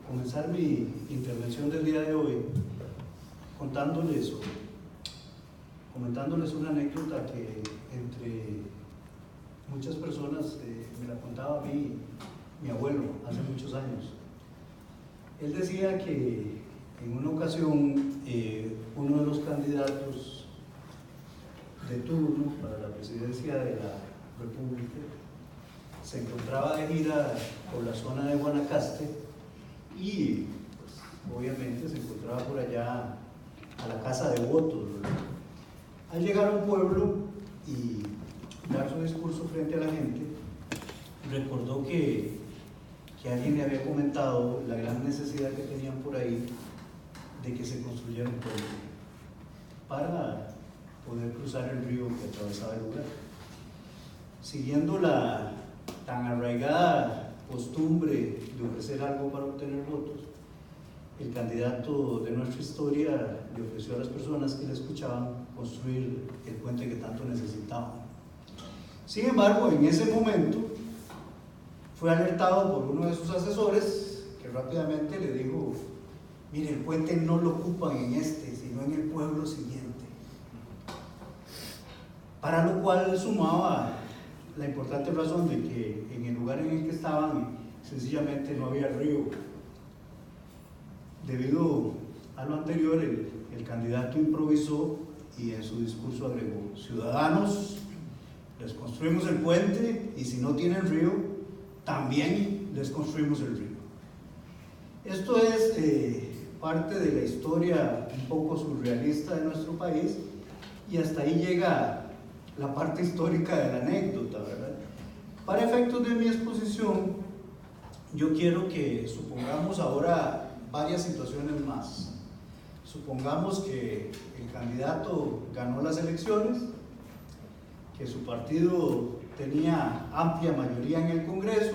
comenzar mi intervención del día de hoy comentándoles una anécdota que entre muchas personas me la contaba a mí mi abuelo hace muchos años. Él decía que en una ocasión uno de los candidatos de turno para la presidencia de la República se encontraba de gira por la zona de Guanacaste y pues, obviamente se encontraba por allá a la casa de votos, ¿verdad? Al llegar a un pueblo y dar su discurso frente a la gente, recordó que alguien le había comentado la gran necesidad que tenían por ahí de que se construyera un puente para poder cruzar el río que atravesaba el lugar. Siguiendo la tan arraigada costumbre de ofrecer algo para obtener votos, el candidato de nuestra historia le ofreció a las personas que le escuchaban construir el puente que tanto necesitaban. Sin embargo, en ese momento fue alertado por uno de sus asesores que rápidamente le dijo: mire, el puente no lo ocupan en este, sino en el pueblo siguiente. Para lo cual sumaba la importante razón de que en el lugar en el que estaban sencillamente no había río. Debido a lo anterior, el candidato improvisó y en su discurso agregó: ciudadanos, les construimos el puente y si no tienen río, también les construimos el río. Esto es parte de la historia un poco surrealista de nuestro país y hasta ahí llega la parte histórica de la anécdota, ¿verdad? Para efectos de mi exposición, yo quiero que supongamos ahora varias situaciones más. Supongamos que el candidato ganó las elecciones, que su partido tenía amplia mayoría en el Congreso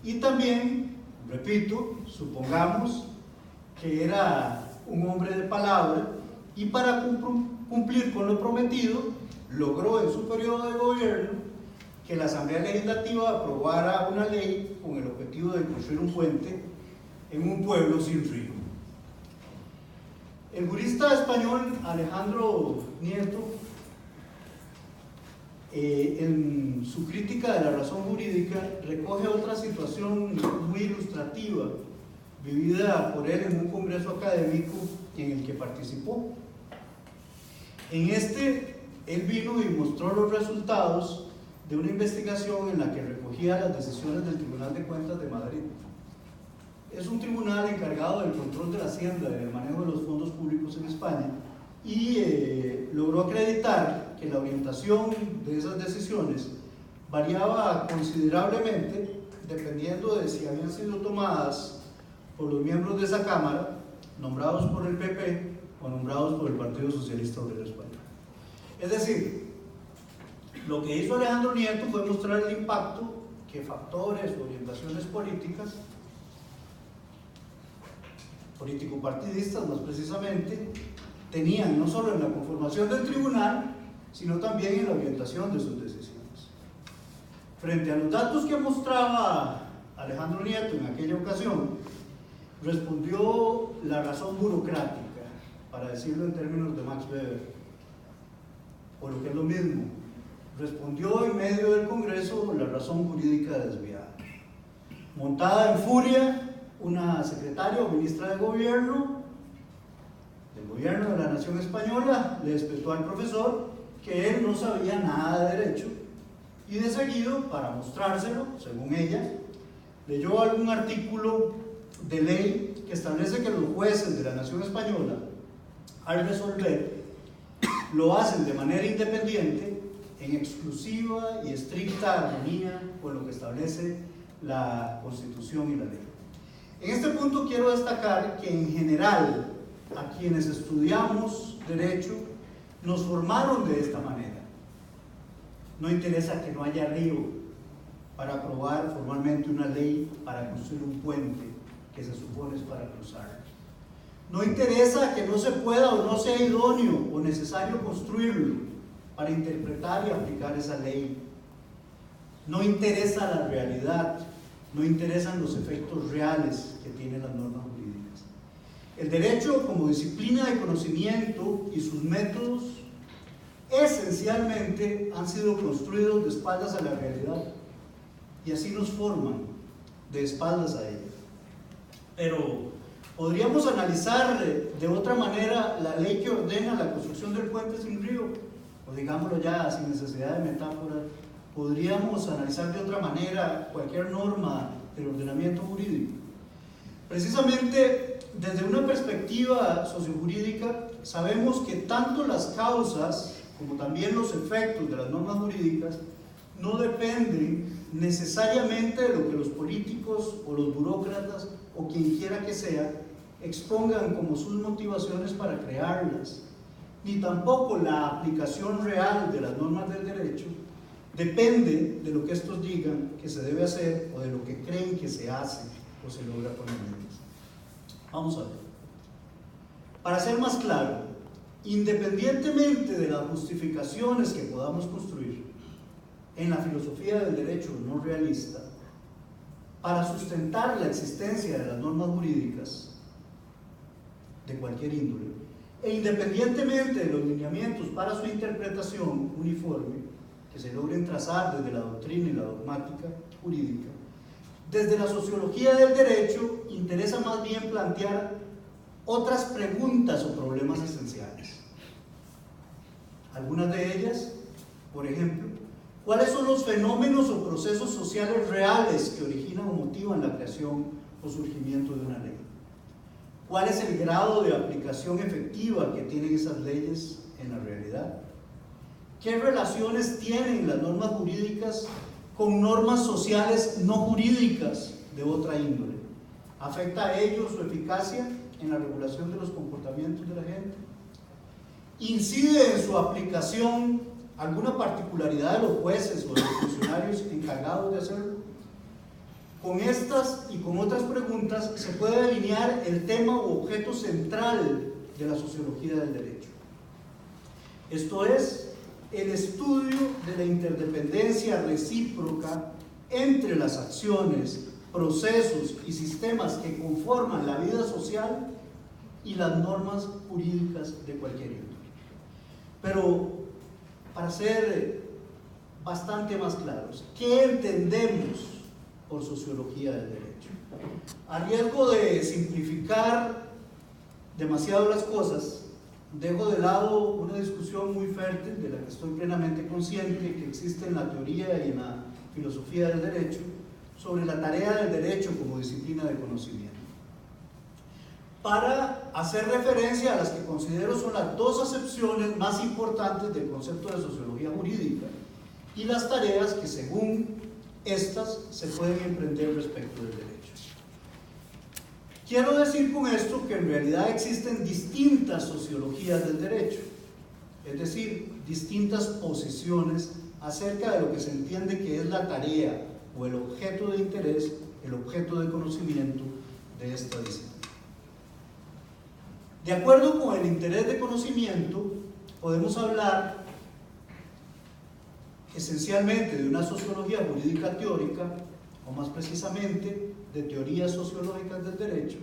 y también, repito, supongamos que era un hombre de palabra y para cumplir con lo prometido logró en su periodo de gobierno que la Asamblea Legislativa aprobara una ley con el objetivo de construir un puente en un pueblo sin río. El jurista español Alejandro Nieto, en su crítica de la razón jurídica, recoge otra situación muy ilustrativa vivida por él en un congreso académico en el que participó. En este, él vino y mostró los resultados de una investigación en la que recogía las decisiones del Tribunal de Cuentas de Madrid. Es un tribunal encargado del control de la hacienda, del manejo de los fondos públicos en España, y logró acreditar que la orientación de esas decisiones variaba considerablemente dependiendo de si habían sido tomadas por los miembros de esa Cámara, nombrados por el PP o nombrados por el Partido Socialista Obrero Español. Es decir, lo que hizo Alejandro Nieto fue mostrar el impacto que factores o orientaciones políticas, político-partidistas más precisamente, tenían no solo en la conformación del tribunal, sino también en la orientación de sus decisiones. Frente a los datos que mostraba Alejandro Nieto en aquella ocasión, respondió la razón burocrática, para decirlo en términos de Max Weber, o lo que es lo mismo, respondió en medio del Congreso la razón jurídica desviada. Montada en furia, una secretaria o ministra de gobierno del gobierno de la nación española le espetó al profesor que él no sabía nada de derecho y de seguido, para mostrárselo, según ella, leyó algún artículo de ley que establece que los jueces de la nación española, al resolver, lo hacen de manera independiente, en exclusiva y estricta armonía con lo que establece la Constitución y la ley. En este punto quiero destacar que en general a quienes estudiamos Derecho nos formaron de esta manera. No interesa que no haya río para aprobar formalmente una ley para construir un puente que se supone es para cruzar. No interesa que no se pueda o no sea idóneo o necesario construirlo para interpretar y aplicar esa ley. No interesa la realidad no interesan los efectos reales que tienen las normas jurídicas. El derecho como disciplina de conocimiento y sus métodos esencialmente han sido construidos de espaldas a la realidad y así nos forman de espaldas a ella. Pero podríamos analizar de otra manera la ley que ordena la construcción del puente sin río, o digámoslo ya sin necesidad de metáfora, podríamos analizar de otra manera cualquier norma del ordenamiento jurídico. Precisamente desde una perspectiva sociojurídica sabemos que tanto las causas como también los efectos de las normas jurídicas no dependen necesariamente de lo que los políticos o los burócratas o quien quiera que sea expongan como sus motivaciones para crearlas, ni tampoco la aplicación real de las normas del derecho depende de lo que estos digan que se debe hacer o de lo que creen que se hace o se logra con ellas. Vamos a ver. Para ser más claro, independientemente de las justificaciones que podamos construir en la filosofía del derecho no realista para sustentar la existencia de las normas jurídicas de cualquier índole, e independientemente de los lineamientos para su interpretación uniforme que se logren trazar desde la doctrina y la dogmática jurídica, desde la sociología del derecho interesa más bien plantear otras preguntas o problemas esenciales. Algunas de ellas, por ejemplo, ¿cuáles son los fenómenos o procesos sociales reales que originan o motivan la creación o surgimiento de una ley? ¿Cuál es el grado de aplicación efectiva que tienen esas leyes en la realidad? ¿Qué relaciones tienen las normas jurídicas con normas sociales no jurídicas de otra índole? ¿Afecta a ellos su eficacia en la regulación de los comportamientos de la gente? ¿Incide en su aplicación alguna particularidad de los jueces o de los funcionarios encargados de hacerlo? Con estas y con otras preguntas se puede delinear el tema u objeto central de la sociología del derecho. Esto es, el estudio de la interdependencia recíproca entre las acciones, procesos y sistemas que conforman la vida social y las normas jurídicas de cualquier índole. Pero, para ser bastante más claros, ¿qué entendemos por sociología del derecho? A riesgo de simplificar demasiado las cosas, dejo de lado una discusión muy fértil, de la que estoy plenamente consciente, que existe en la teoría y en la filosofía del derecho, sobre la tarea del derecho como disciplina de conocimiento, para hacer referencia a las que considero son las dos acepciones más importantes del concepto de sociología jurídica y las tareas que según estas se pueden emprender respecto del derecho. Quiero decir con esto que en realidad existen distintas sociologías del derecho, es decir, distintas posiciones acerca de lo que se entiende que es la tarea o el objeto de interés, el objeto de conocimiento de esta disciplina. De acuerdo con el interés de conocimiento, podemos hablar esencialmente de una sociología jurídica teórica, o más precisamente de teorías sociológicas del derecho,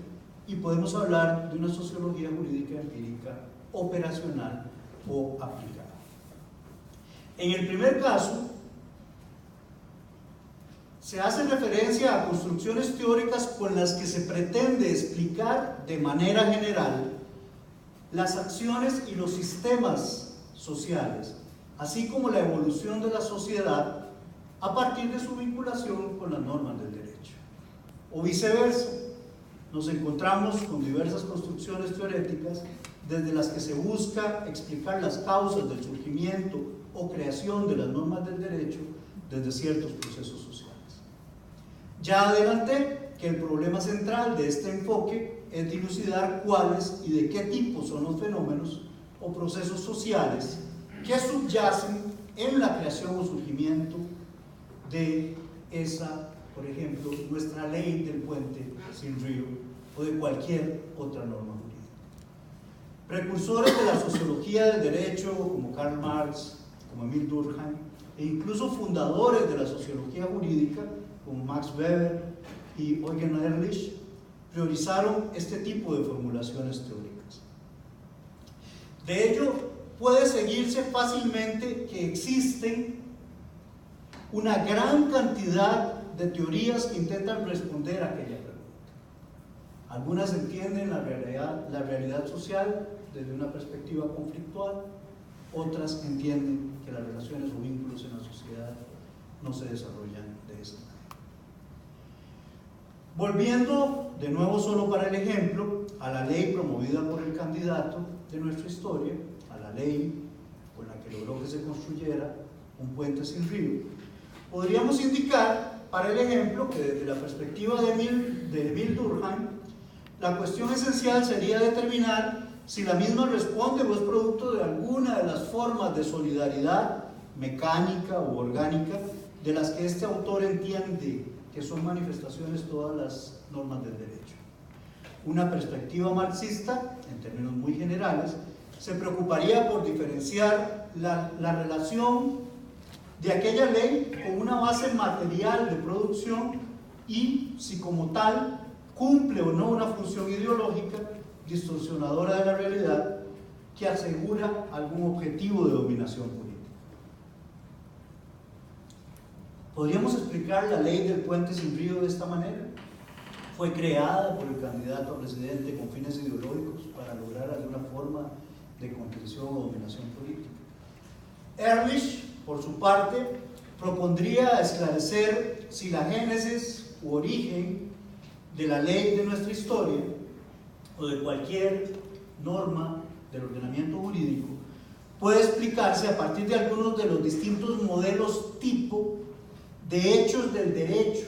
y podemos hablar de una sociología jurídica empírica operacional o aplicada. En el primer caso, se hace referencia a construcciones teóricas con las que se pretende explicar de manera general las acciones y los sistemas sociales, así como la evolución de la sociedad a partir de su vinculación con las normas del derecho. O viceversa, nos encontramos con diversas construcciones teoréticas desde las que se busca explicar las causas del surgimiento o creación de las normas del derecho desde ciertos procesos sociales. Ya adelanté que el problema central de este enfoque es dilucidar cuáles y de qué tipo son los fenómenos o procesos sociales que subyacen en la creación o surgimiento de esa, por ejemplo, nuestra ley del puente sin río o de cualquier otra norma jurídica. Precursores de la sociología del derecho como Karl Marx, como Emile Durkheim, e incluso fundadores de la sociología jurídica como Max Weber, y Eugen Ehrlich priorizaron este tipo de formulaciones teóricas. De ello, puede seguirse fácilmente que existen una gran cantidad de teorías que intentan responder a aquella pregunta. Algunas entienden la realidad social desde una perspectiva conflictual, otras entienden que las relaciones o vínculos en la sociedad no se desarrollan de esa manera. Volviendo de nuevo solo para el ejemplo a la ley promovida por el candidato de nuestra historia, a la ley con la que logró que se construyera un puente sin río, podríamos indicar para el ejemplo que desde la perspectiva de Emil Durkheim, la cuestión esencial sería determinar si la misma responde o es producto de alguna de las formas de solidaridad mecánica u orgánica de las que este autor entiende que son manifestaciones todas las normas del derecho. Una perspectiva marxista, en términos muy generales, se preocuparía por diferenciar la relación de aquella ley con una base material de producción y si como tal cumple o no una función ideológica distorsionadora de la realidad que asegura algún objetivo de dominación política. ¿Podríamos explicar la ley del puente sin río de esta manera? Fue creada por el candidato a presidente con fines ideológicos para lograr alguna forma de contención o dominación política. Ehrlich, por su parte, propondría esclarecer si la génesis u origen de la ley de nuestra historia o de cualquier norma del ordenamiento jurídico puede explicarse a partir de algunos de los distintos modelos tipo de hechos del derecho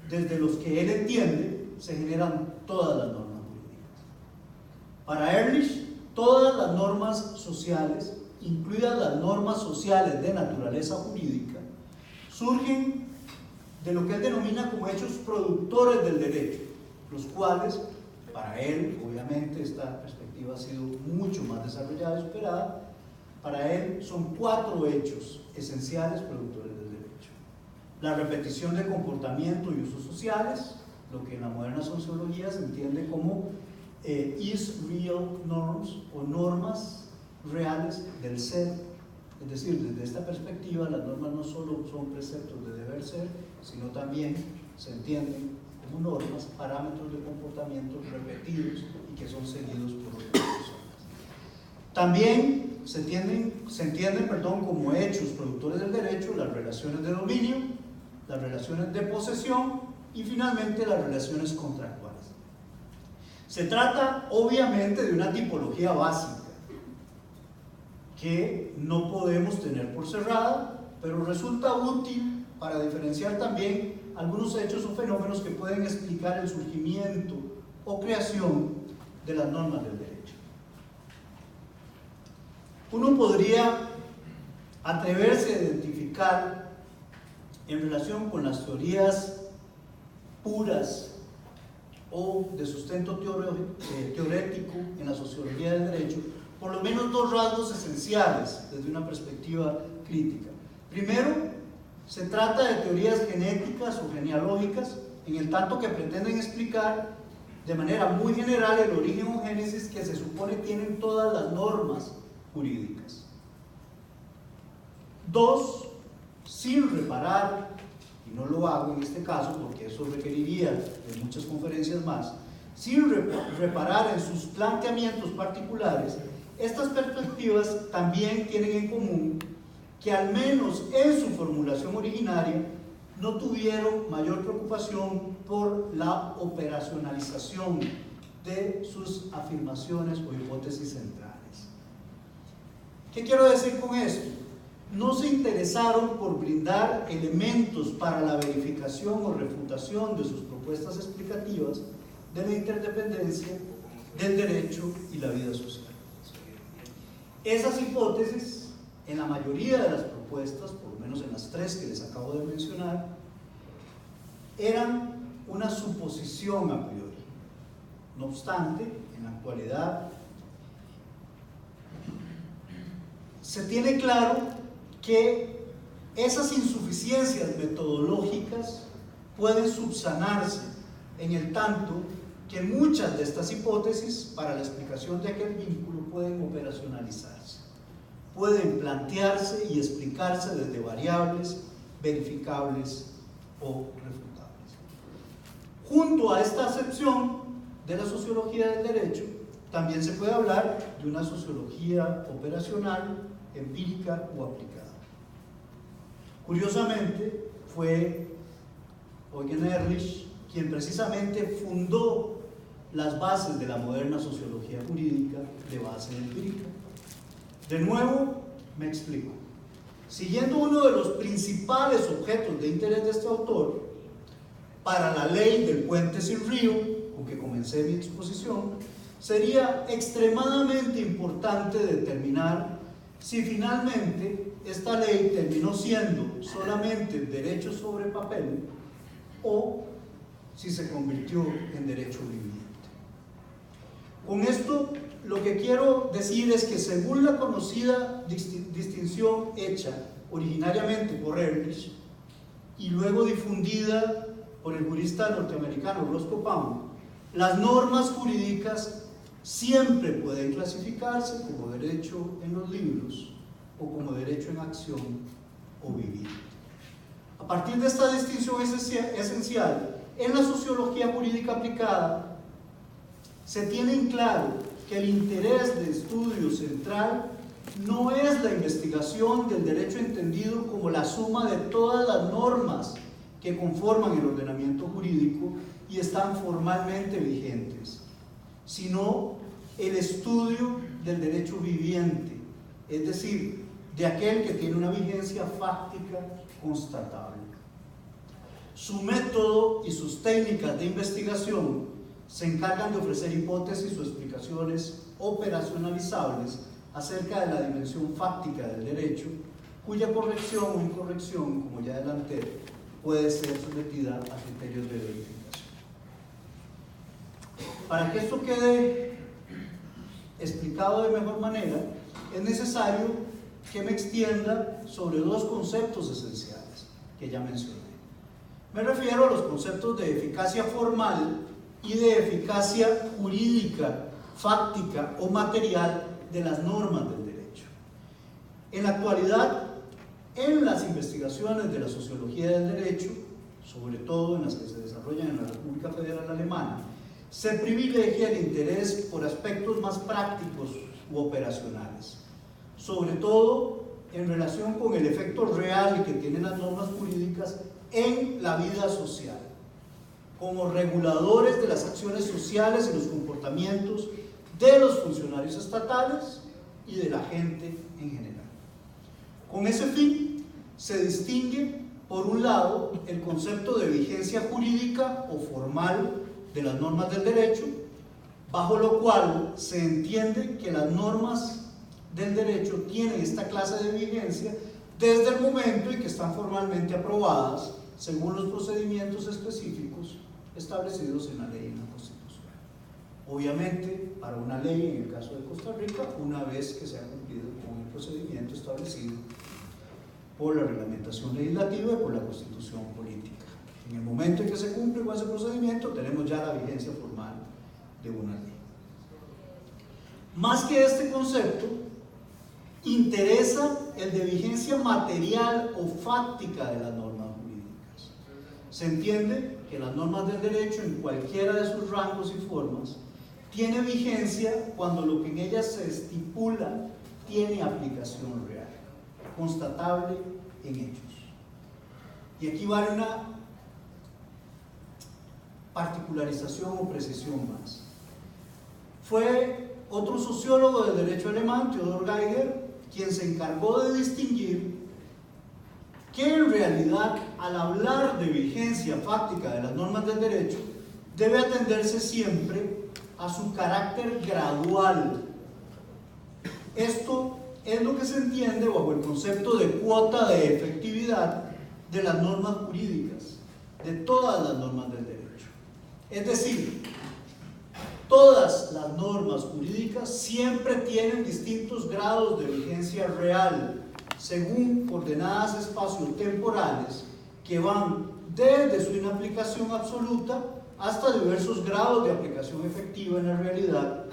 desde los que él entiende se generan todas las normas jurídicas. Para Ehrlich, todas las normas sociales, incluidas las normas sociales de naturaleza jurídica, surgen de lo que él denomina como hechos productores del derecho, los cuales, para él, obviamente esta perspectiva ha sido mucho más desarrollada y superada, para él son 4 hechos esenciales productores del derecho. La repetición de comportamiento y usos sociales, lo que en la moderna sociología se entiende como is real norms o normas reales del ser. Es decir, desde esta perspectiva las normas no solo son preceptos de deber ser, sino también se entienden como normas, parámetros de comportamiento repetidos y que son seguidos por otras personas. También se entienden como hechos productores del derecho las relaciones de dominio, las relaciones de posesión y finalmente las relaciones contractuales. Se trata obviamente de una tipología básica que no podemos tener por cerrada, pero resulta útil para diferenciar también algunos hechos o fenómenos que pueden explicar el surgimiento o creación de las normas del derecho. Uno podría atreverse a identificar en relación con las teorías puras o de sustento teorético en la sociología del derecho, por lo menos 2 rasgos esenciales desde una perspectiva crítica. Primero, se trata de teorías genéticas o genealógicas, en el tanto que pretenden explicar de manera muy general el origen o génesis que se supone tienen todas las normas jurídicas. 2, sin reparar, y no lo hago en este caso porque eso requeriría de muchas conferencias más, sin reparar en sus planteamientos particulares, estas perspectivas también tienen en común que al menos en su formulación originaria no tuvieron mayor preocupación por la operacionalización de sus afirmaciones o hipótesis centrales. ¿Qué quiero decir con esto? No se interesaron por brindar elementos para la verificación o refutación de sus propuestas explicativas de la interdependencia del derecho y la vida social. Esas hipótesis, en la mayoría de las propuestas, por lo menos en las 3 que les acabo de mencionar, eran una suposición a priori. No obstante, en la actualidad se tiene claro que esas insuficiencias metodológicas pueden subsanarse en el tanto que muchas de estas hipótesis para la explicación de aquel vínculo pueden operacionalizarse, pueden plantearse y explicarse desde variables verificables o refutables. Junto a esta acepción de la sociología del derecho, también se puede hablar de una sociología operacional, empírica o aplicada. Curiosamente, fue Eugen Ehrlich quien precisamente fundó las bases de la moderna sociología jurídica de base empírica. De nuevo, me explico. Siguiendo uno de los principales objetos de interés de este autor, para la ley del puente sin río, con que comencé mi exposición, sería extremadamente importante determinar si finalmente esta ley terminó siendo solamente derecho sobre papel o si se convirtió en derecho viviente. Con esto, lo que quiero decir es que según la conocida distinción hecha originariamente por Ehrlich y luego difundida por el jurista norteamericano Roscoe Pound, las normas jurídicas siempre pueden clasificarse como derecho en los libros o como derecho en acción o viviente. A partir de esta distinción esencial, en la sociología jurídica aplicada se tiene en claro que el interés de estudio central no es la investigación del derecho entendido como la suma de todas las normas que conforman el ordenamiento jurídico y están formalmente vigentes, sino el estudio del derecho viviente, es decir, de aquel que tiene una vigencia fáctica constatable. Su método y sus técnicas de investigación se encargan de ofrecer hipótesis o explicaciones operacionalizables acerca de la dimensión fáctica del derecho, cuya corrección o incorrección, como ya adelanté, puede ser sometida a criterios de verificación. Para que esto quede explicado de mejor manera, es necesario que me extienda sobre dos conceptos esenciales que ya mencioné. Me refiero a los conceptos de eficacia formal y de eficacia jurídica, fáctica o material de las normas del derecho. En la actualidad, en las investigaciones de la sociología del derecho, sobre todo en las que se desarrollan en la República Federal Alemana, se privilegia el interés por aspectos más prácticos u operacionales, sobre todo en relación con el efecto real que tienen las normas jurídicas en la vida social, como reguladores de las acciones sociales y los comportamientos de los funcionarios estatales y de la gente en general. Con ese fin, se distingue, por un lado, el concepto de vigencia jurídica o formal de las normas del derecho, bajo lo cual se entiende que las normas del derecho tienen esta clase de vigencia desde el momento en que están formalmente aprobadas según los procedimientos específicos establecidos en la ley y en la Constitución. Obviamente, para una ley, en el caso de Costa Rica, una vez que se ha cumplido con el procedimiento establecido por la reglamentación legislativa y por la Constitución política. En el momento en que se cumple con ese procedimiento, tenemos ya la vigencia formal de una ley. Más que este concepto, interesa el de vigencia material o fáctica de las normas jurídicas. Se entiende que las normas del derecho, en cualquiera de sus rangos y formas, tiene vigencia cuando lo que en ellas se estipula tiene aplicación real, constatable en hechos. Y aquí vale una particularización o precisión más. Fue otro sociólogo del derecho alemán, Theodor Geiger, quien se encargó de distinguir que en realidad, al hablar de vigencia fáctica de las normas del derecho, debe atenderse siempre a su carácter gradual. Esto es lo que se entiende bajo el concepto de cuota de efectividad de las normas jurídicas, de todas las normas del derecho. Es decir, todas las normas jurídicas siempre tienen distintos grados de vigencia real, según coordenadas espaciotemporales que van desde su inaplicación absoluta hasta diversos grados de aplicación efectiva en la realidad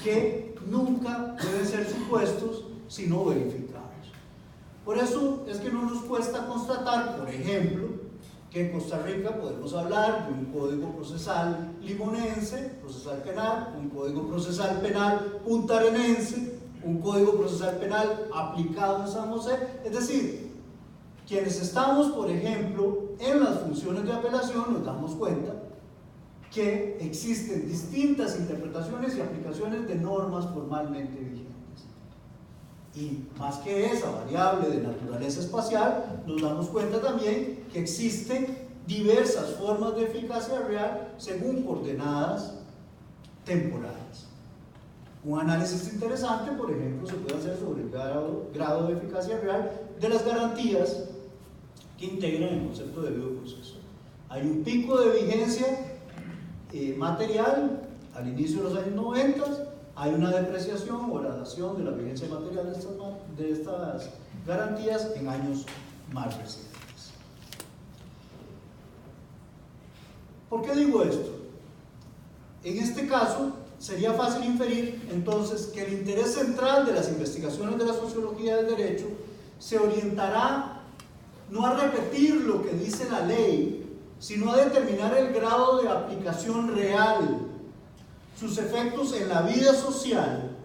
que nunca deben ser supuestos sino verificados. Por eso es que no nos cuesta constatar, por ejemplo, que en Costa Rica podemos hablar de un código procesal limonense, procesal penal, un código procesal penal puntarenense, un código procesal penal aplicado en San José. Es decir, quienes estamos, por ejemplo, en las funciones de apelación nos damos cuenta que existen distintas interpretaciones y aplicaciones de normas formalmente vigentes. Y más que esa variable de naturaleza espacial, nos damos cuenta también que existen diversas formas de eficacia real según coordenadas temporales. Un análisis interesante, por ejemplo, se puede hacer sobre el grado de eficacia real de las garantías que integran el concepto de debido proceso. Hay un pico de vigencia material al inicio de los años 90, hay una depreciación o gradación de la vigencia material de estas garantías en años más recientes. ¿Por qué digo esto? En este caso, sería fácil inferir entonces que el interés central de las investigaciones de la sociología del derecho se orientará no a repetir lo que dice la ley, sino a determinar el grado de aplicación real, sus efectos en la vida social,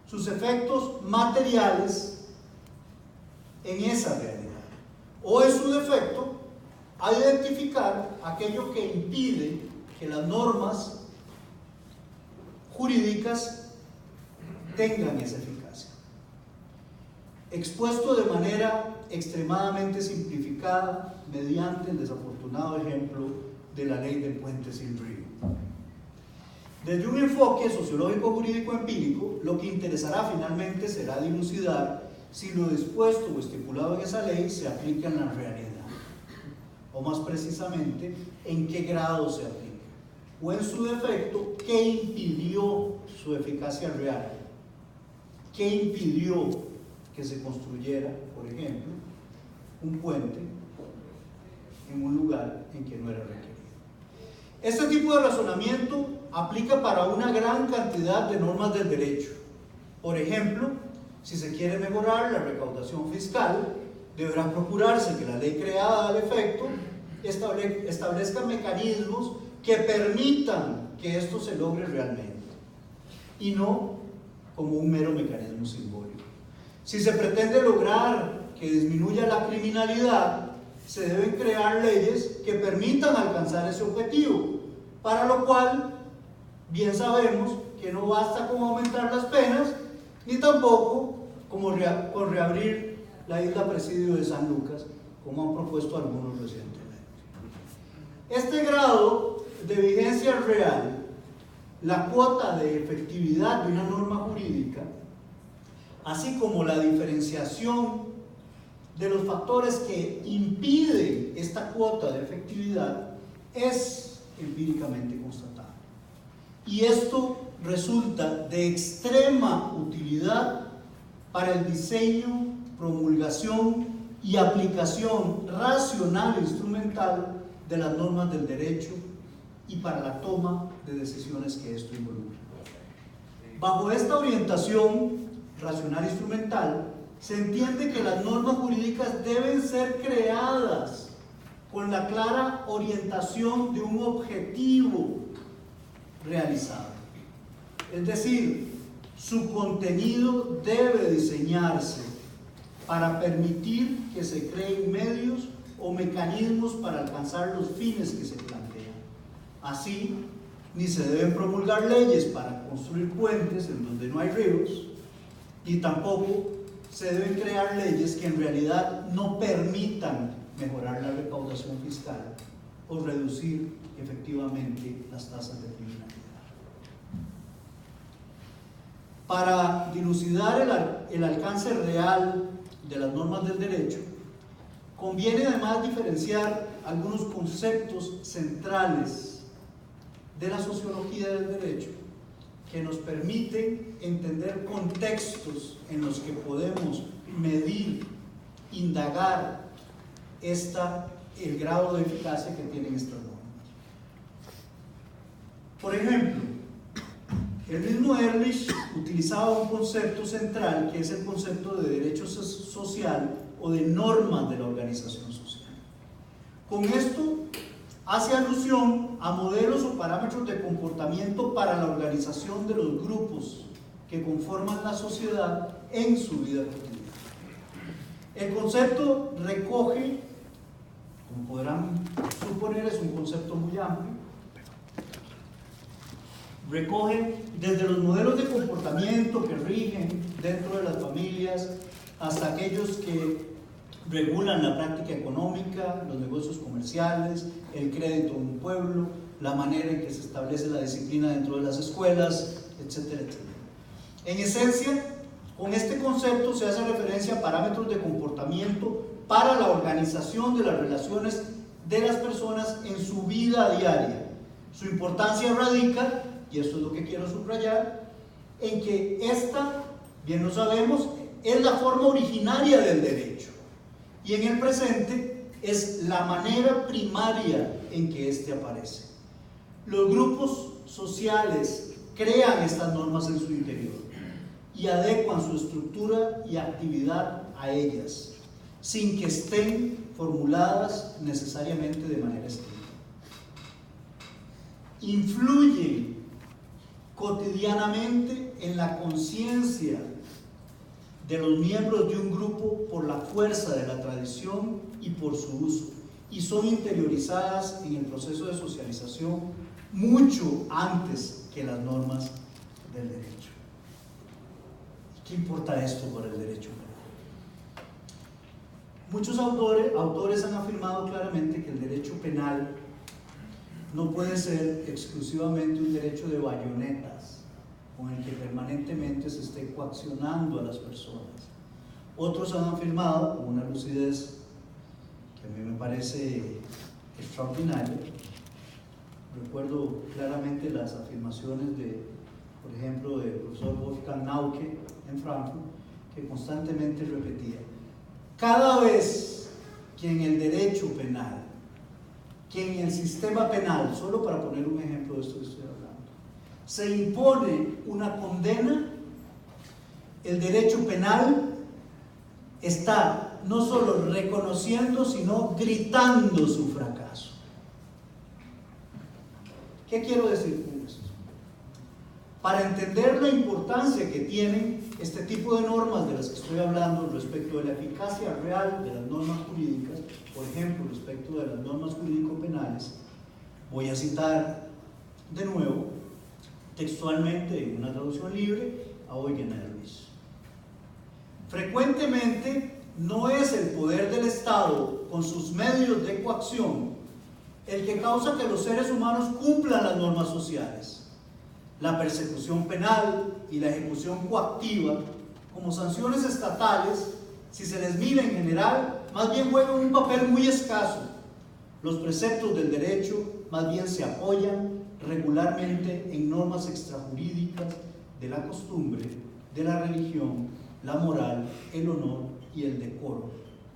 sus efectos materiales en esa realidad, o en su defecto, a identificar aquello que impide que las normas jurídicas tengan esa eficacia. Expuesto de manera extremadamente simplificada mediante el desafortunado ejemplo de la ley del puente sin río. Desde un enfoque sociológico jurídico empírico, lo que interesará finalmente será dilucidar si lo dispuesto o estipulado en esa ley se aplica en la realidad, o más precisamente, en qué grado se aplica, o en su defecto, qué impidió su eficacia real, qué impidió que se construyera, por ejemplo, un puente en un lugar en que no era requerido. Este tipo de razonamiento aplica para una gran cantidad de normas del derecho. Por ejemplo, si se quiere mejorar la recaudación fiscal, deberá procurarse que la ley creada al efecto establezca mecanismos que permitan que esto se logre realmente, y no como un mero mecanismo simbólico. Si se pretende lograr que disminuya la criminalidad, se deben crear leyes que permitan alcanzar ese objetivo, para lo cual bien sabemos que no basta con aumentar las penas, ni tampoco con reabrir la isla presidio de San Lucas, como han propuesto algunos recientemente. Este grado de vigencia real, la cuota de efectividad de una norma jurídica, así como la diferenciación de los factores que impiden esta cuota de efectividad, es empíricamente constatable. Y esto resulta de extrema utilidad para el diseño, promulgación y aplicación racional e instrumental de las normas del derecho y para la toma de decisiones que esto involucra. Bajo esta orientación racional e instrumental, se entiende que las normas jurídicas deben ser creadas con la clara orientación de un objetivo realizado. Es decir, su contenido debe diseñarse para permitir que se creen medios o mecanismos para alcanzar los fines que se plantean. Así, ni se deben promulgar leyes para construir puentes en donde no hay ríos, ni tampoco se deben crear leyes que en realidad no permitan mejorar la recaudación fiscal o reducir efectivamente las tasas de criminalidad. Para dilucidar el alcance real de las normas del derecho, conviene además diferenciar algunos conceptos centrales de la sociología del derecho que nos permiten entender contextos en los que podemos medir, indagar esta el grado de eficacia que tienen estas normas. Por ejemplo, el mismo Ehrlich utilizaba un concepto central que es el concepto de derecho social o de normas de la organización social. Con esto hace alusión a modelos o parámetros de comportamiento para la organización de los grupos que conforman la sociedad en su vida cotidiana. El concepto recoge, como podrán suponer, es un concepto muy amplio, recoge desde los modelos de comportamiento que rigen dentro de las familias hasta aquellos que regulan la práctica económica, los negocios comerciales, el crédito en un pueblo, la manera en que se establece la disciplina dentro de las escuelas, etcétera, etcétera. En esencia, con este concepto se hace referencia a parámetros de comportamiento para la organización de las relaciones de las personas en su vida diaria. Su importancia radica, y esto es lo que quiero subrayar, en que esta, bien lo sabemos, es la forma originaria del derecho y en el presente es la manera primaria en que éste aparece. Los grupos sociales crean estas normas en su interior y adecuan su estructura y actividad a ellas, sin que estén formuladas necesariamente de manera estricta. Influyen cotidianamente en la conciencia de los miembros de un grupo por la fuerza de la tradición y por su uso, y son interiorizadas en el proceso de socialización mucho antes que las normas del derecho. ¿Qué importa esto para el derecho penal? Muchos autores han afirmado claramente que el derecho penal no puede ser exclusivamente un derecho de bayonetas con el que permanentemente se esté coaccionando a las personas. Otros han afirmado, con una lucidez que a mí me parece extraordinaria, recuerdo claramente las afirmaciones de, por ejemplo, del profesor Wolfgang Nauke en Frankfurt, que constantemente repetía: cada vez que en el derecho penal, que en el sistema penal, solo para poner un ejemplo de esto que estoy hablando, se impone una condena, el derecho penal está no solo reconociendo, sino gritando su fracaso. ¿Qué quiero decir con esto? Para entender la importancia que tienen este tipo de normas de las que estoy hablando respecto de la eficacia real de las normas jurídicas, por ejemplo, respecto de las normas jurídico-penales, voy a citar de nuevo, textualmente en una traducción libre, a Eugen Ehrlich. Frecuentemente no es el poder del Estado con sus medios de coacción el que causa que los seres humanos cumplan las normas sociales. La persecución penal y la ejecución coactiva como sanciones estatales, si se les mira en general, más bien juegan un papel muy escaso. Los preceptos del derecho más bien se apoyan regularmente en normas extrajurídicas de la costumbre, de la religión, la moral, el honor y el decoro,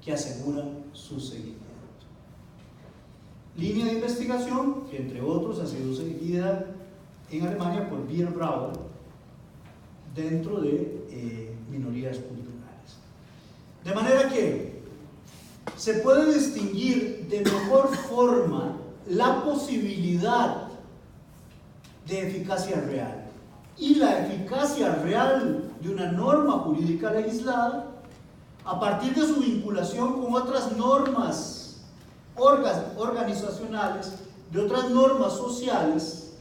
que aseguran su seguimiento. Línea de investigación que, entre otros, ha sido seguida en Alemania por Bier Brauer dentro de minorías culturales. De manera que se puede distinguir de mejor forma la posibilidad de eficacia real y la eficacia real de una norma jurídica legislada a partir de su vinculación con otras normas organizacionales, de otras normas sociales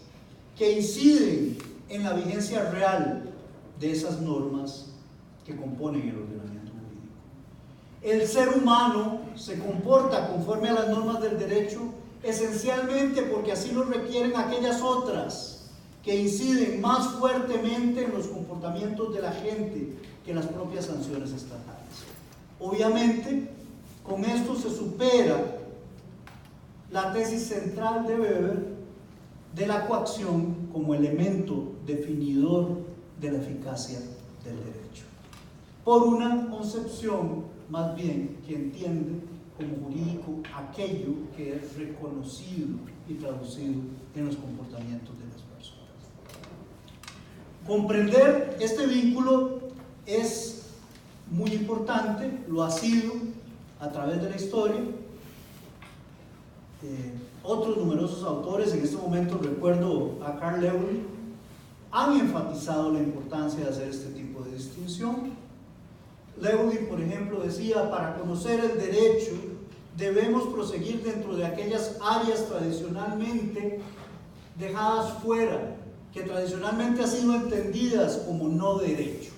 que inciden en la vigencia real de esas normas que componen el ordenamiento jurídico. El ser humano se comporta conforme a las normas del derecho esencialmente porque así lo requieren aquellas otras que inciden más fuertemente en los comportamientos de la gente que las propias sanciones estatales. Obviamente, con esto se supera la tesis central de Weber de la coacción como elemento definidor de la eficacia del derecho, por una concepción más bien que entiende como jurídico aquello que es reconocido y traducido en los comportamientos de las personas. Comprender este vínculo es muy importante, lo ha sido a través de la historia. Otros numerosos autores, en este momento recuerdo a Carl Lewin, han enfatizado la importancia de hacer este tipo de distinción. Lewin, por ejemplo, decía: para conocer el derecho debemos proseguir dentro de aquellas áreas tradicionalmente dejadas fuera, que tradicionalmente han sido entendidas como no derecho.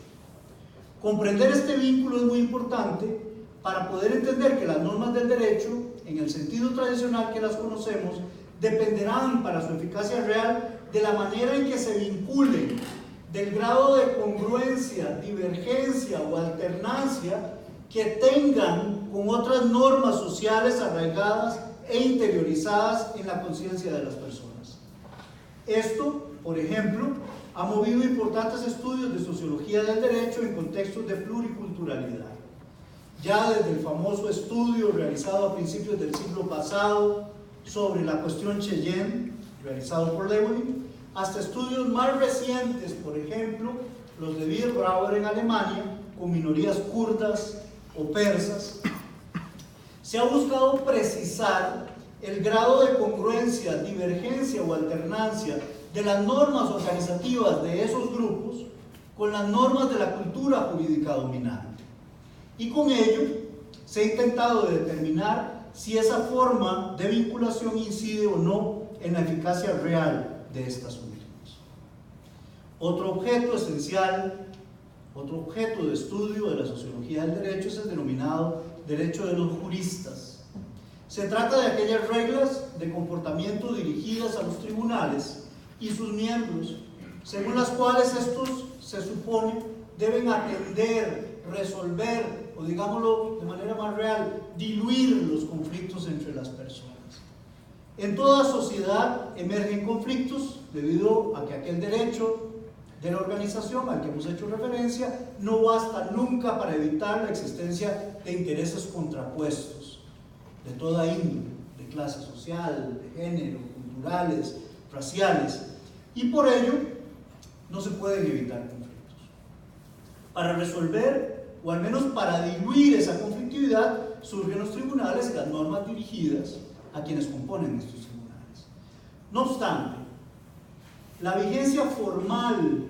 Comprender este vínculo es muy importante para poder entender que las normas del derecho, en el sentido tradicional que las conocemos, dependerán para su eficacia real de la manera en que se vinculen, del grado de congruencia, divergencia o alternancia que tengan con otras normas sociales arraigadas e interiorizadas en la conciencia de las personas. Esto, por ejemplo, ha movido importantes estudios de sociología del derecho en contextos de pluriculturalidad. Ya desde el famoso estudio realizado a principios del siglo pasado sobre la cuestión Cheyenne, realizado por Lewin, hasta estudios más recientes, por ejemplo, los de Biederbrauer en Alemania, con minorías kurdas o persas, se ha buscado precisar el grado de congruencia, divergencia o alternancia de las normas organizativas de esos grupos con las normas de la cultura jurídica dominante. Y con ello se ha intentado determinar si esa forma de vinculación incide o no en la eficacia real de estas últimas. Otro objeto esencial, otro objeto de estudio de la sociología del derecho es el denominado derecho de los juristas. Se trata de aquellas reglas de comportamiento dirigidas a los tribunales y sus miembros, según las cuales estos, se supone, deben atender, resolver, o digámoslo de manera más real, diluir los conflictos entre las personas. En toda sociedad emergen conflictos debido a que aquel derecho de la organización al que hemos hecho referencia no basta nunca para evitar la existencia de intereses contrapuestos de toda índole, de clase social, de género, culturales, raciales, y por ello no se pueden evitar conflictos. Para resolver, o al menos para diluir esa conflictividad, surgen los tribunales y las normas dirigidas a quienes componen estos tribunales. No obstante, la vigencia formal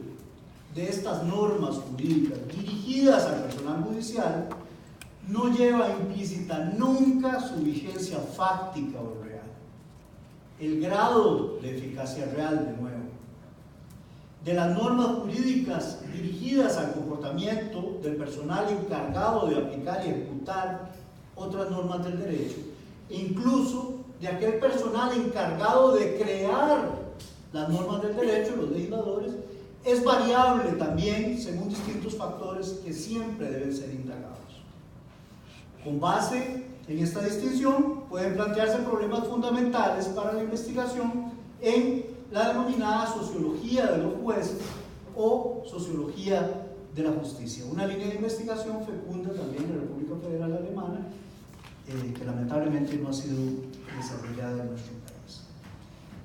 de estas normas jurídicas dirigidas al personal judicial no lleva implícita nunca su vigencia fáctica o real. El grado de eficacia real, de nuevo, de las normas jurídicas dirigidas al comportamiento del personal encargado de aplicar y ejecutar otras normas del derecho, e incluso de aquel personal encargado de crear las normas del derecho, los legisladores, es variable también según distintos factores que siempre deben ser indagados. Con base en esta distinción pueden plantearse problemas fundamentales para la investigación en la denominada sociología de los jueces o sociología de la justicia, una línea de investigación fecunda también en la República Federal Alemana, que lamentablemente no ha sido desarrollada en nuestro país.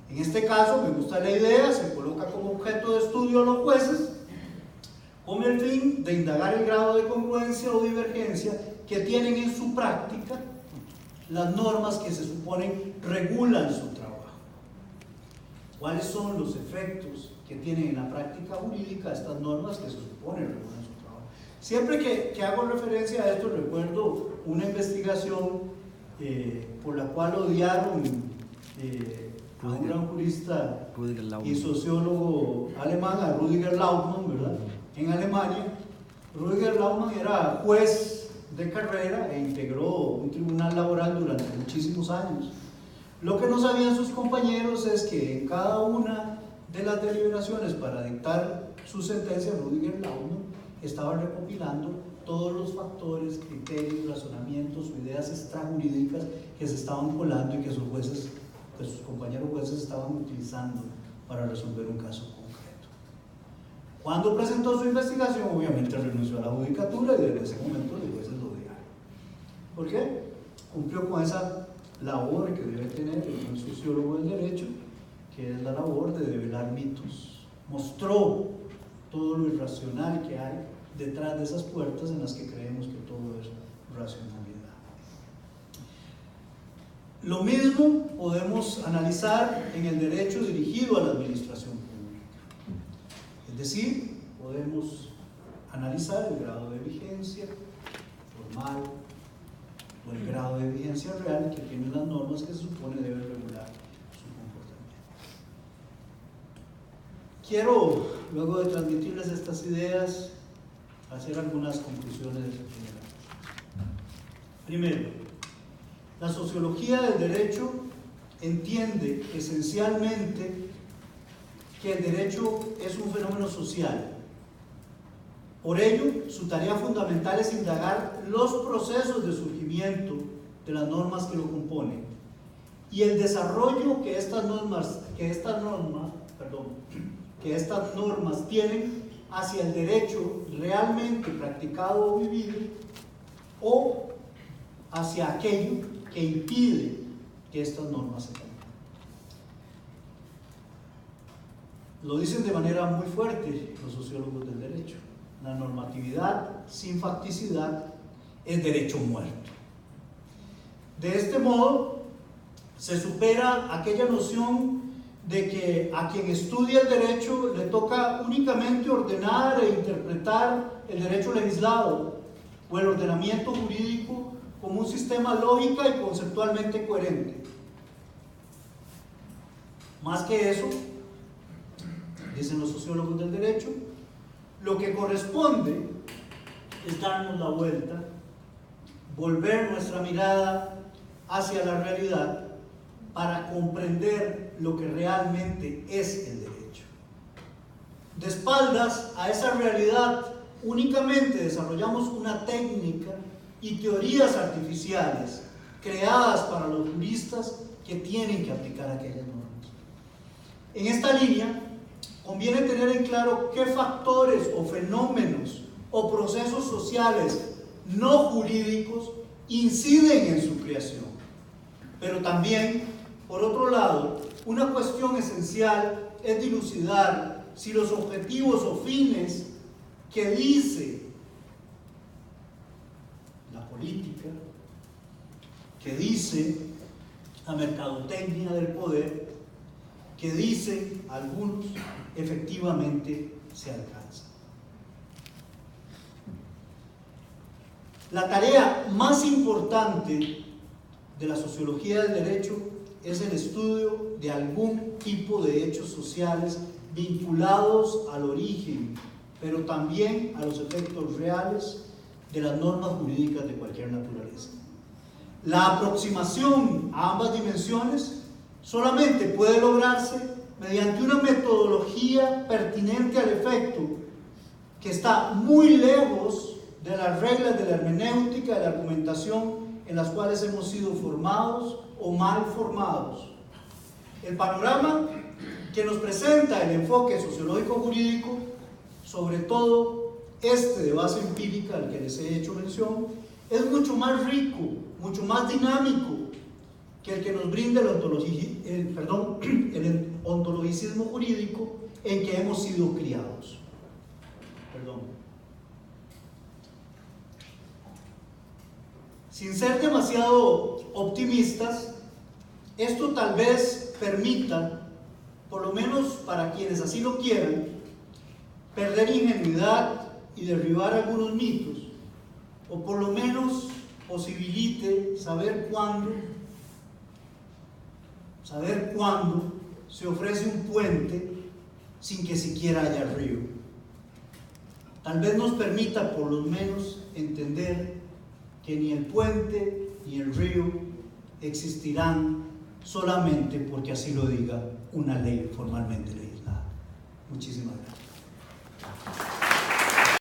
En este caso, me gusta la idea, se coloca como objeto de estudio a los jueces con el fin de indagar el grado de congruencia o divergencia que tienen en su práctica las normas que se suponen regulan su trabajo. ¿Cuáles son los efectos que tienen en la práctica jurídica estas normas que se suponen regulan su trabajo? Siempre que hago referencia a esto, recuerdo una investigación por la cual odiaron a un gran jurista y sociólogo alemán, a Rüdiger Lautmann, ¿verdad? En Alemania. Rüdiger Lautmann era juez de carrera e integró un tribunal laboral durante muchísimos años. Lo que no sabían sus compañeros es que en cada una de las deliberaciones para dictar su sentencia, Rüdiger Lautmann estaba recopilando todos los factores, criterios, razonamientos o ideas extrajurídicas que se estaban colando y que sus jueces, que sus compañeros jueces estaban utilizando para resolver un caso concreto. Cuando presentó su investigación, obviamente renunció a la judicatura y desde ese momento los jueces lo odiaron. ¿Por qué? cumplió con esa labor que debe tener un sociólogo del derecho, que es la labor de develar mitos. Mostró todo lo irracional que hay detrás de esas puertas en las que creemos que todo es racionalidad. Lo mismo podemos analizar en el derecho dirigido a la administración pública. Es decir, podemos analizar el grado de vigencia formal o el grado de vigencia real que tienen las normas que se supone deben regular su comportamiento. Quiero, luego de transmitirles estas ideas, hacer algunas conclusiones generales. Primero, la sociología del derecho entiende esencialmente que el derecho es un fenómeno social. Por ello, su tarea fundamental es indagar los procesos de surgimiento de las normas que lo componen y el desarrollo que estas normas tienen hacia el derecho realmente practicado o vivido, o hacia aquello que impide que estas normas se cumplan. Lo dicen de manera muy fuerte los sociólogos del derecho: la normatividad sin facticidad es derecho muerto. De este modo se supera aquella noción de que a quien estudia el derecho le toca únicamente ordenar e interpretar el derecho legislado o el ordenamiento jurídico como un sistema lógica y conceptualmente coherente. Más que eso, dicen los sociólogos del derecho, lo que corresponde es darnos la vuelta, volver nuestra mirada hacia la realidad para comprender lo que realmente es el derecho. De espaldas a esa realidad, únicamente desarrollamos una técnica y teorías artificiales creadas para los juristas que tienen que aplicar aquellas normas. En esta línea, conviene tener en claro qué factores o fenómenos o procesos sociales no jurídicos inciden en su creación. Pero también, por otro lado, una cuestión esencial es dilucidar si los objetivos o fines que dice la política, que dice la mercadotecnia del poder, que dicen algunos, efectivamente se alcanzan. La tarea más importante de la sociología del derecho es el estudio de algún tipo de hechos sociales vinculados al origen, pero también a los efectos reales de las normas jurídicas de cualquier naturaleza. La aproximación a ambas dimensiones solamente puede lograrse mediante una metodología pertinente al efecto, que está muy lejos de las reglas de la hermenéutica, de la argumentación en las cuales hemos sido formados o mal formados. El panorama que nos presenta el enfoque sociológico jurídico, sobre todo este de base empírica al que les he hecho mención, es mucho más rico, mucho más dinámico que el que nos brinda el ontologicismo jurídico en que hemos sido criados. Sin ser demasiado optimistas, esto tal vez permita, por lo menos para quienes así lo quieran, perder ingenuidad y derribar algunos mitos, o por lo menos posibilite saber cuándo se ofrece un puente sin que siquiera haya río. Tal vez nos permita por lo menos entender que ni el puente ni el río existirán solamente porque así lo diga una ley formalmente legislada. Muchísimas gracias.